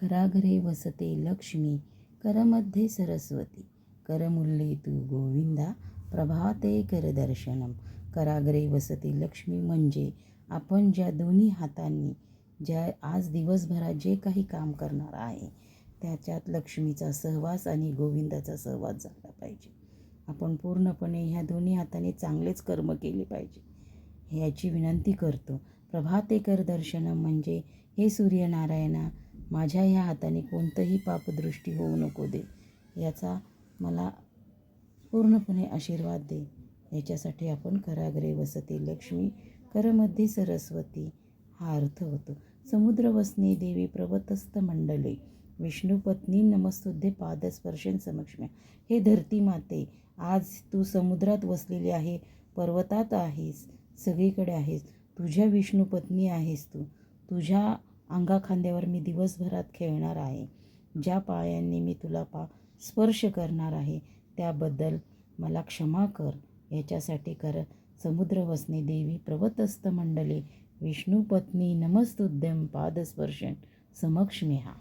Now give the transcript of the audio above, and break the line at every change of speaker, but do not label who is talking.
कराग्रे वसते लक्ष्मी, करमध्ये सरस्वती, करमुल्ले तू गोविंदा, प्रभाते करदर्शनम. कराग्रे वसते लक्ष्मी म्हणजे आपण ज्या दोन्ही हातांनी आज दिवसभरात जे काही काम करणार आहे त्याच्यात लक्ष्मीचा सहवास आणि गोविंदाचा सहवास झाला पाहिजे. आपण पूर्णपणे ह्या दोन्ही हाताने चांगलेच कर्म केले पाहिजे याची विनंती करतो. प्रभाते कर दर्शनम म्हणजे हे सूर्यनारायणा, माझ्या ह्या हाताने कोणतंही पापदृष्टी होऊ नको दे, याचा मला पूर्णपणे आशीर्वाद दे. याच्यासाठी आपण कराग्रे वसते लक्ष्मी, करमध्ये सरस्वती हा अर्थ होतो. समुद्र वसने देवी प्रवतस्थ मंडले, विष्णुपत्नी नमस्तुद्ये पादस्पर्शन समक्ष्म्या. हे धरती माते, आज तू समुद्रात वसलेली आहे, पर्वतात आहेस, सगळीकडे आहेस. तुझ्या विष्णुपत्नी आहेस तू. तुझ्या अंगाखांद्यावर मी दिवसभरात खेळणार आहे. ज्या पायांनी मी तुला स्पर्श करणार आहे त्याबद्दल मला क्षमा कर. याच्यासाठी समुद्र वसने देवी प्रवतस्थ मंडले, विष्णुपत्नी नमस्तुद्यं पादस्पर्शन समक्ष्मेहा.